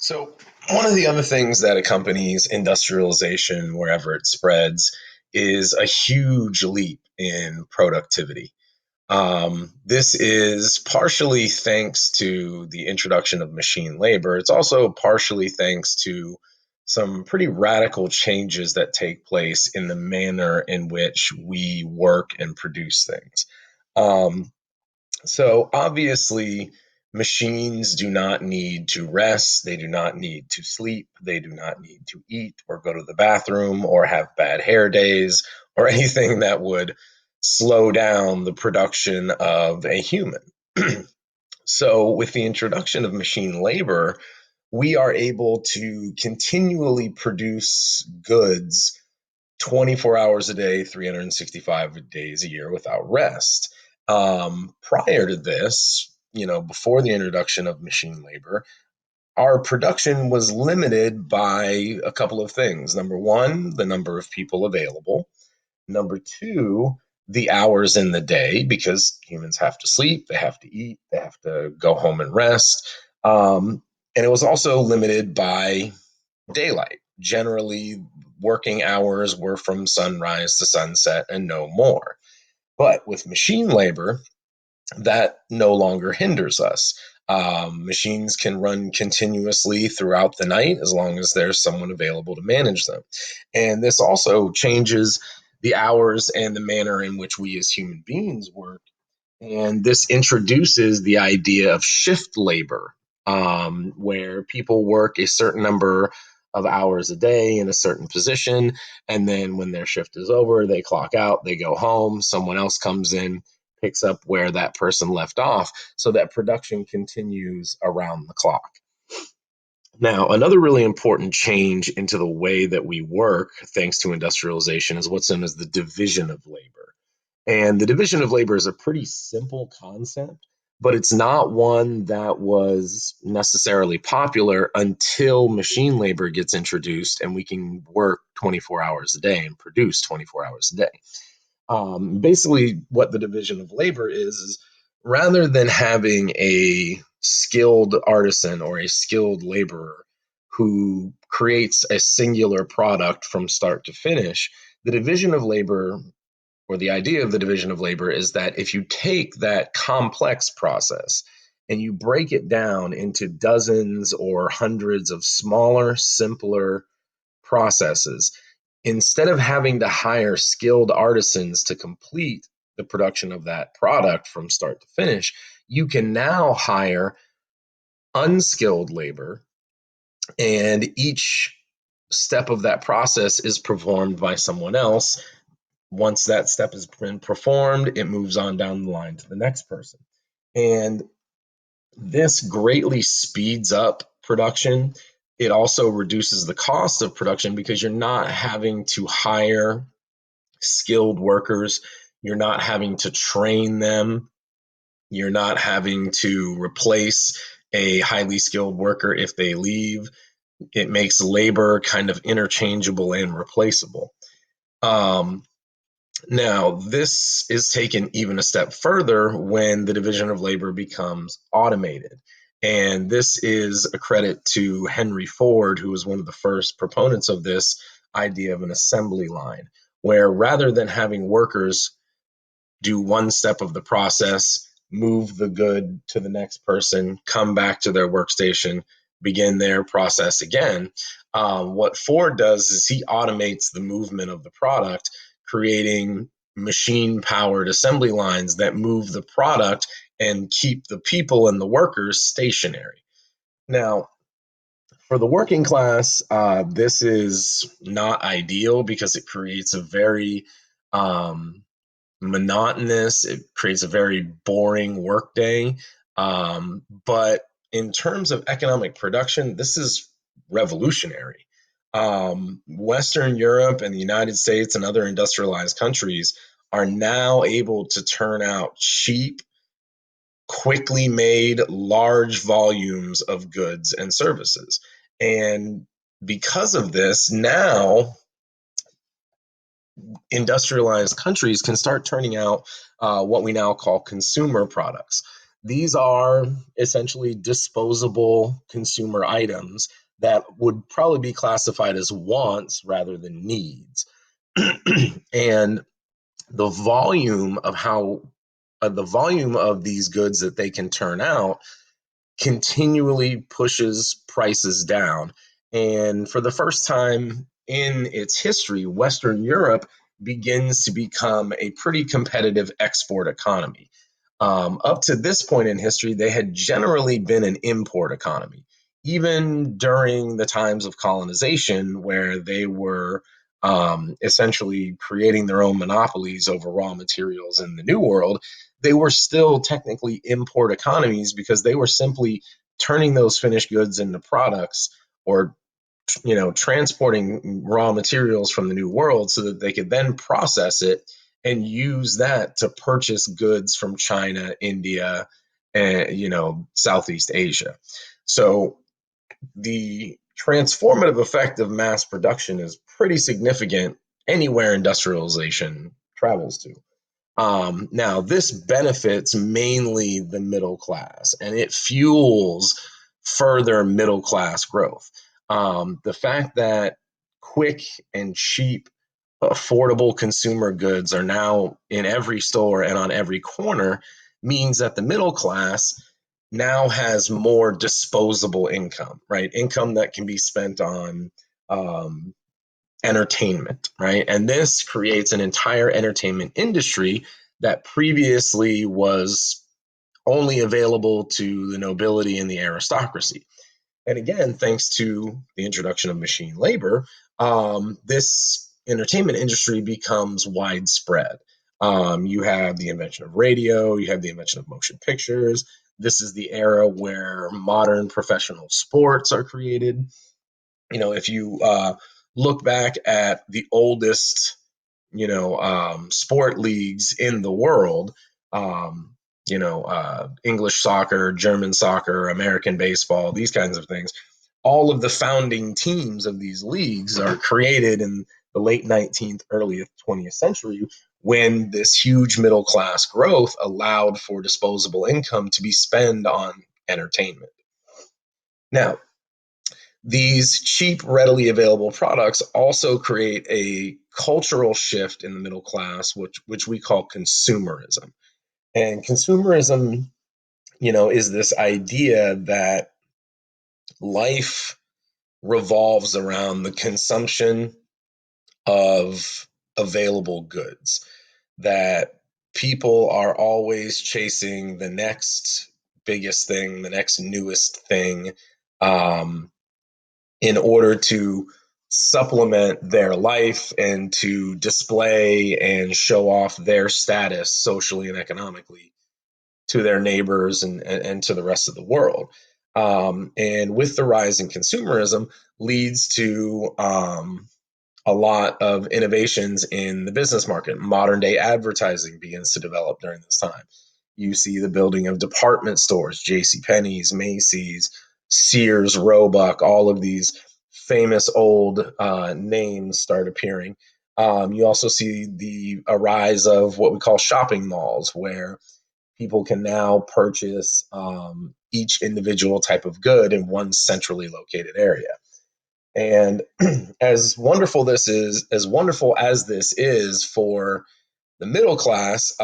So, one of the other things that accompanies industrialization wherever it spreads is a huge leap in productivity. This is partially thanks to the introduction of machine labor. It's also partially thanks to some pretty radical changes that take place in the manner in which we work and produce things. Um, so obviously, machines do not need to rest. They do not need to sleep. They do not need to eat or go to the bathroom or have bad hair days or anything that would slow down the production of a human. So, with the introduction of machine labor, we are able to continually produce goods 24 hours a day, 365 days a year without rest. Prior to this, before the introduction of machine labor, our production was limited by a couple of things. Number one, the number of people available. Number two, the hours in the day, because humans have to sleep, they have to eat, they have to go home and rest. And it was also limited by daylight. Generally, working hours were from sunrise to sunset and no more. But with machine labor, that no longer hinders us. Machines can run continuously throughout the night as long as there's someone available to manage them. And this also changes the hours and the manner in which we as human beings work, and this introduces the idea of shift labor, where people work a certain number of hours a day in a certain position. And then when their shift is over, they clock out, they go home, someone else comes in, picks up where that person left off, so that production continues around the clock. Now, another really important change into the way that we work, thanks to industrialization, is what's known as the division of labor. And the division of labor is a pretty simple concept, but it's not one that was necessarily popular until machine labor gets introduced and we can work 24 hours a day and produce 24 hours a day. Basically, what the division of labor is rather than having a skilled artisan or a skilled laborer who creates a singular product from start to finish, the division of labor, or the idea of the division of labor, is that if you take that complex process and you break it down into dozens or hundreds of smaller, simpler processes, instead of having to hire skilled artisans to complete the production of that product from start to finish, you can now hire unskilled labor, and each step of that process is performed by someone else. Once that step has been performed, it moves on down the line to the next person. And this greatly speeds up production. It also reduces the cost of production because you're not having to hire skilled workers. You're not having to train them. You're not having to replace a highly skilled worker if they leave. It makes labor kind of interchangeable and replaceable. Um, Now, this is taken even a step further when the division of labor becomes automated. And this is a credit to Henry Ford, who was one of the first proponents of this idea of an assembly line, where rather than having workers do one step of the process, move the good to the next person, come back to their workstation, begin their process again. What Ford does is he automates the movement of the product, creating machine powered assembly lines that move the product and keep the people and the workers stationary. Now, for the working class, this is not ideal because it creates a very monotonous. It creates a very boring workday. But in terms of economic production, this is revolutionary. Western Europe and the United States and other industrialized countries are now able to turn out cheap, quickly made, large volumes of goods and services. And because of this, now industrialized countries can start turning out what we now call consumer products. These are essentially disposable consumer items that would probably be classified as wants rather than needs. And the volume of the volume of these goods that they can turn out continually pushes prices down. And for the first time in its history, Western Europe begins to become a pretty competitive export economy. Up to this point in history, they had generally been an import economy. Even during the times of colonization, where they were essentially creating their own monopolies over raw materials in the New World, they were still technically import economies because they were simply turning those finished goods into products, or transporting raw materials from the New World so that they could then process it and use that to purchase goods from China, India, and Southeast Asia. So the transformative effect of mass production is pretty significant anywhere industrialization travels to. Now, this benefits mainly the middle class, and it fuels further middle class growth. The fact that quick and cheap, affordable consumer goods are now in every store and on every corner means that the middle class now has more disposable income, right? Income that can be spent on um, entertainment, right? And this creates an entire entertainment industry that previously was only available to the nobility and the aristocracy. And again, thanks to the introduction of machine labor, this entertainment industry becomes widespread. You have the invention of radio, you have the invention of motion pictures. This is the era where modern professional sports are created. If you look back at the oldest, sport leagues in the world, English soccer, German soccer, American baseball, these kinds of things. All of the founding teams of these leagues are created in the late 19th, early 20th century, when this huge middle class growth allowed for disposable income to be spent on entertainment. Now, these cheap, readily available products also create a cultural shift in the middle class, which we call consumerism. And consumerism, is this idea that life revolves around the consumption of available goods, that people are always chasing the next biggest thing, the next newest thing, um, in order to supplement their life and to display and show off their status socially and economically to their neighbors and to the rest of the world. And with the rise in consumerism leads to a lot of innovations in the business market. Modern day advertising begins to develop during this time. You see the building of department stores, J.C. Penney's, Macy's, Sears, Roebuck, all of these famous old names start appearing. You also see the a rise of what we call shopping malls, where people can now purchase each individual type of good in one centrally located area. And as wonderful as this is for the middle class,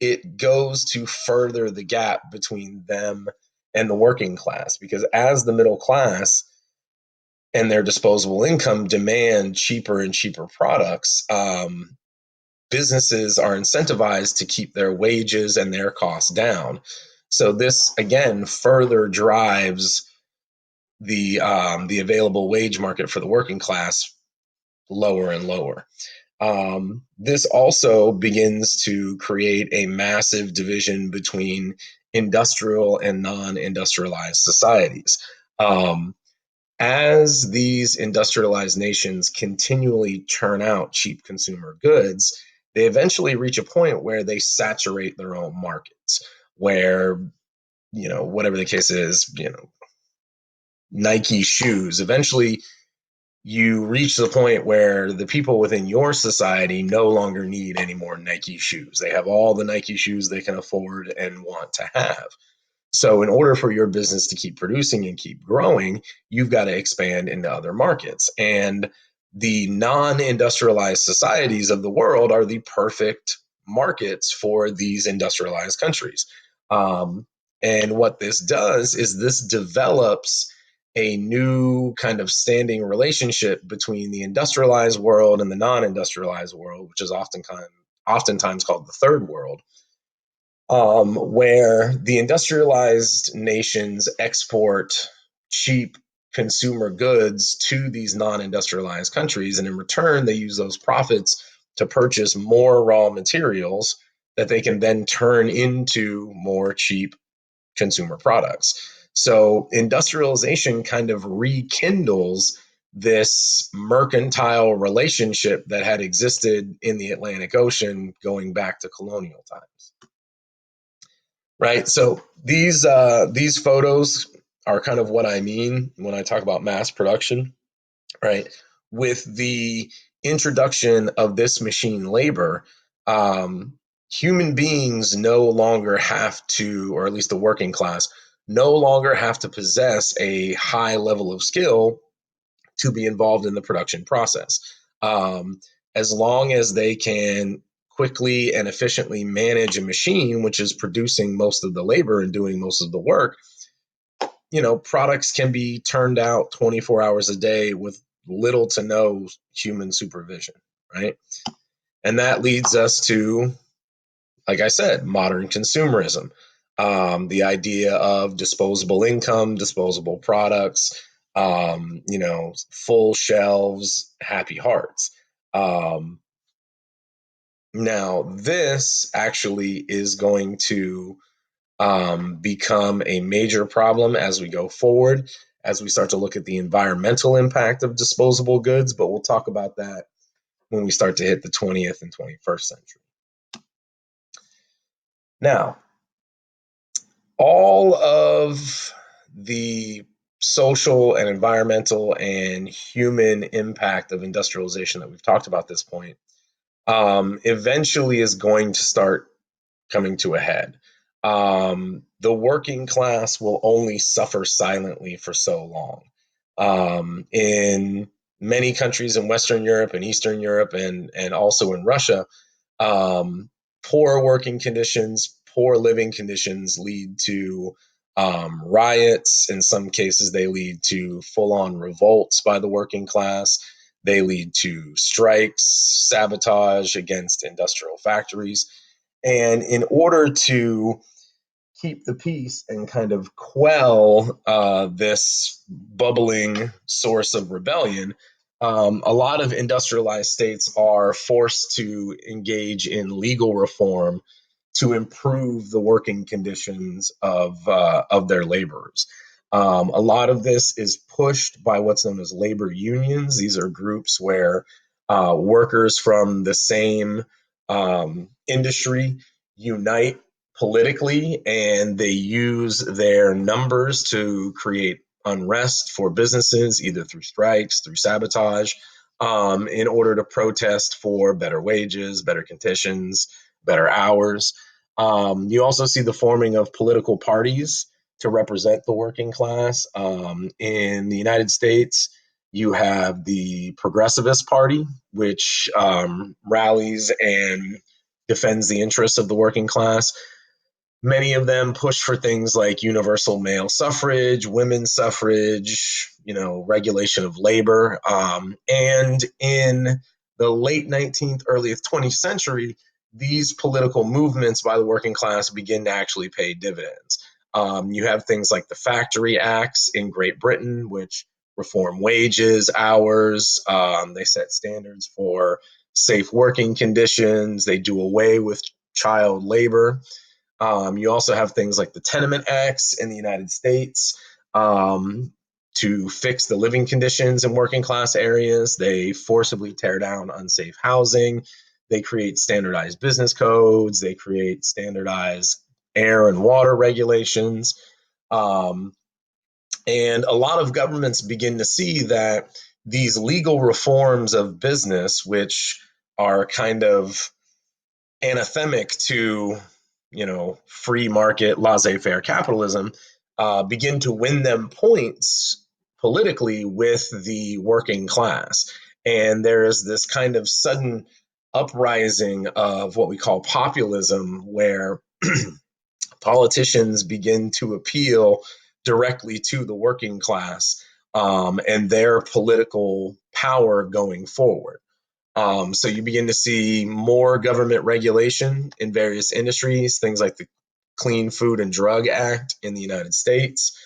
it goes to further the gap between them and the working class, because as the middle class and their disposable income demand cheaper and cheaper products, businesses are incentivized to keep their wages and their costs down. So this again further drives the available wage market for the working class lower and lower. This also begins to create a massive division between industrial and non-industrialized societies. As these industrialized nations continually churn out cheap consumer goods, they eventually reach a point where they saturate their own markets, where, whatever the case is, Nike shoes, eventually you reach the point where the people within your society no longer need any more Nike shoes. They have all the Nike shoes they can afford and want to have. So, in order for your business to keep producing and keep growing, you've got to expand into other markets. And the non industrialized societies of the world are the perfect markets for these industrialized countries. Um, and what this does is this develops a new kind of standing relationship between the industrialized world and the non industrialized world, which is oftentimes called the third world, where the industrialized nations export cheap consumer goods to these non industrialized countries. And in return, they use those profits to purchase more raw materials that they can then turn into more cheap consumer products. So industrialization kind of rekindles this mercantile relationship that had existed in the Atlantic Ocean going back to colonial times. Right. So these photos are kind of what I mean when I talk about mass production. Right. With the introduction of this machine labor, um, human beings no longer have to, or at least the working class, no longer have to possess a high level of skill to be involved in the production process. Um, as long as they can quickly and efficiently manage a machine, which is producing most of the labor and doing most of the work, products can be turned out 24 hours a day with little to no human supervision, right? And that leads us to, like I said, modern consumerism. The idea of disposable income, disposable products, full shelves, happy hearts. Um, Now, this actually is going to become a major problem as we go forward, as we start to look at the environmental impact of disposable goods. But we'll talk about that when we start to hit the 20th and 21st century. Now, all of the social and environmental and human impact of industrialization that we've talked about at this point eventually is going to start coming to a head. The working class will only suffer silently for so long. In many countries in Western Europe and Eastern Europe and also in Russia, poor working conditions, poor living conditions lead to riots. In some cases, they lead to full on revolts by the working class. They lead to strikes, sabotage against industrial factories. And in order to keep the peace and kind of quell this bubbling source of rebellion, a lot of industrialized states are forced to engage in legal reform to improve the working conditions of their laborers. A lot of this is pushed by what's known as labor unions. These are groups where workers from the same industry unite politically, and they use their numbers to create unrest for businesses, either through strikes, through sabotage, in order to protest for better wages, better conditions, better hours. You also see the forming of political parties to represent the working class. In the United States, you have the Progressivist Party, which rallies and defends the interests of the working class. Many of them push for things like universal male suffrage, women's suffrage, regulation of labor. And in the late 19th, early 20th century, these political movements by the working class begin to actually pay dividends. You have things like the Factory Acts in Great Britain, which reform wages, hours. They set standards for safe working conditions. They do away with child labor. You also have things like the Tenement Acts in the United States to fix the living conditions in working class areas. They forcibly tear down unsafe housing. They create standardized business codes. They create standardized air and water regulations. And a lot of governments begin to see that these legal reforms of business, which are kind of anathemic to, free market, laissez-faire capitalism, begin to win them points politically with the working class. And there's this kind of sudden uprising of what we call populism, where politicians begin to appeal directly to the working class, and their political power going forward. So you begin to see more government regulation in various industries, things like the Clean Food and Drug Act in the United States.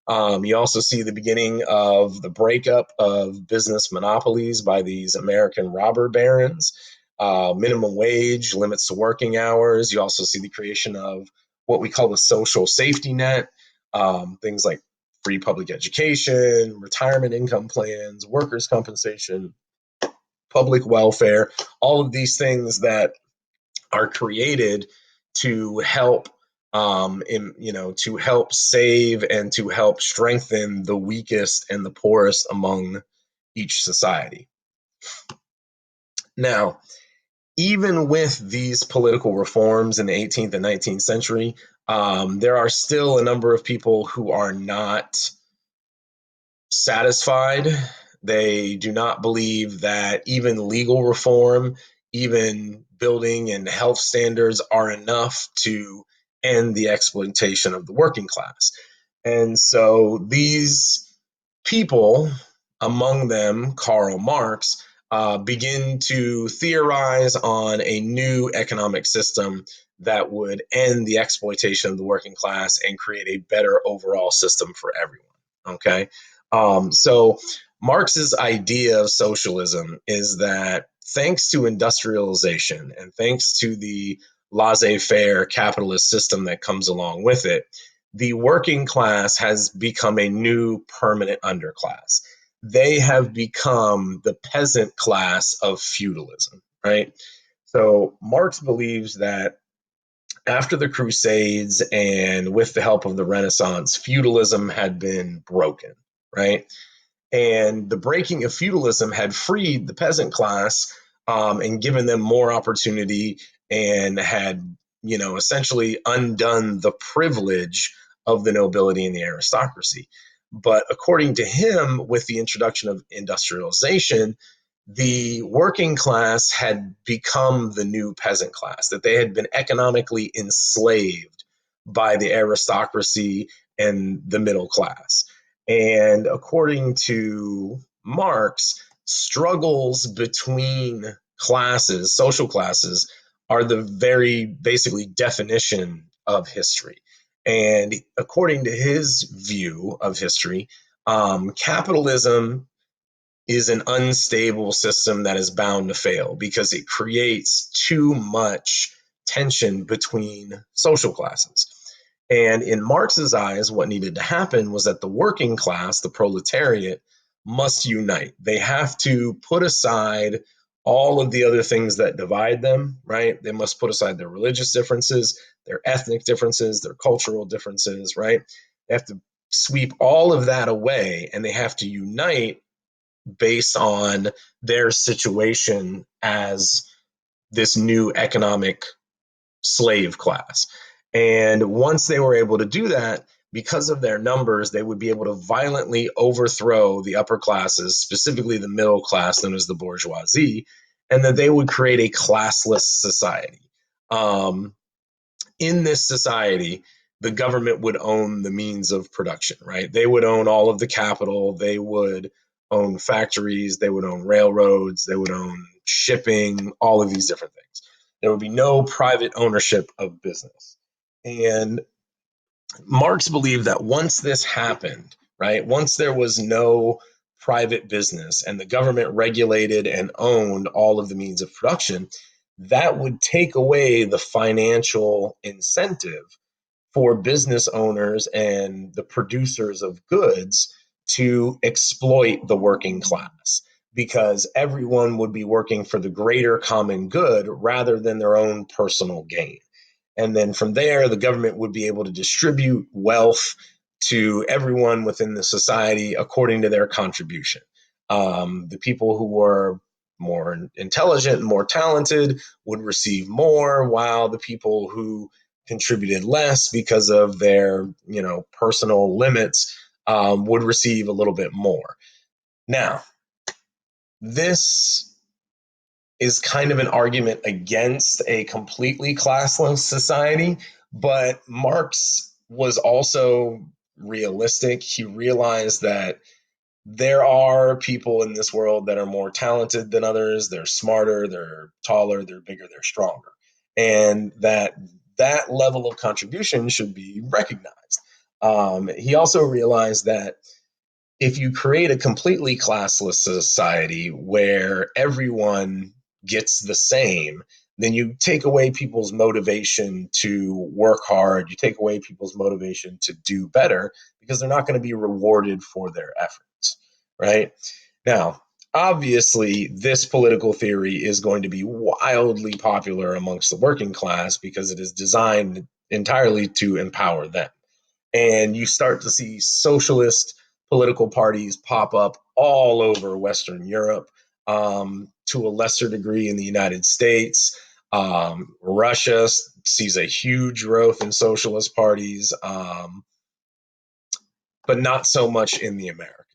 You also see the beginning of the breakup of business monopolies by these American robber barons. Minimum wage, limits to working hours. You also see the creation of what we call the social safety net, things like free public education, retirement income plans, workers' compensation, public welfare, all of these things that are created to help to help save and to help strengthen the weakest and the poorest among each society. Now, even with these political reforms in the 18th and 19th century, there are still a number of people who are not satisfied. They do not believe that even legal reform, even building and health standards are enough to end the exploitation of the working class. And so these people, among them Karl Marx, begin to theorize on a new economic system that would end the exploitation of the working class and create a better overall system for everyone. Okay. So Marx's idea of socialism is that thanks to industrialization and thanks to the laissez-faire capitalist system that comes along with it, the working class has become a new permanent underclass. They have become the peasant class of feudalism, right? So Marx believes that after the Crusades and with the help of the Renaissance, feudalism had been broken, right? And the breaking of feudalism had freed the peasant class, and given them more opportunity, and had, essentially undone the privilege of the nobility and the aristocracy. But according to him, with the introduction of industrialization, the working class had become the new peasant class, that they had been economically enslaved by the aristocracy and the middle class. And according to Marx, struggles between classes, social classes, are the very basically definition of history. And according to his view of history, capitalism is an unstable system that is bound to fail because it creates too much tension between social classes. And in Marx's eyes, what needed to happen was that the working class, the proletariat, must unite. They have to put aside all of the other things that divide them, right? They must put aside their religious differences, their ethnic differences, their cultural differences, right? They have to sweep all of that away and they have to unite based on their situation as this new economic slave class. And once they were able to do that, because of their numbers, they would be able to violently overthrow the upper classes, specifically the middle class known as the bourgeoisie, and that they would create a classless society. In this society, the government would own the means of production, right? They would own all of the capital, they would own factories, they would own railroads, they would own shipping, all of these different things. There would be no private ownership of business. And Marx believed that once this happened, right, once there was no private business and the government regulated and owned all of the means of production, that would take away the financial incentive for business owners and the producers of goods to exploit the working class, because everyone would be working for the greater common good rather than their own personal gain. And then from there, the government would be able to distribute wealth to everyone within the society according to their contribution. The people who were more intelligent and more talented would receive more, while the people who contributed less because of their, personal limits, would receive a little bit more. Now, this is kind of an argument against a completely classless society, but Marx was also realistic. He realized that there are people in this world that are more talented than others. They're smarter, they're taller, they're bigger, they're stronger. And that level of contribution should be recognized. He also realized that if you create a completely classless society where everyone gets the same, then you take away people's motivation to work hard, you take away people's motivation to do better because they're not going to be rewarded for their efforts, right? Now, obviously, this political theory is going to be wildly popular amongst the working class because it is designed entirely to empower them. And you start to see socialist political parties pop up all over Western Europe, to a lesser degree in the United States. Russia sees a huge growth in socialist parties, but not so much in the Americas.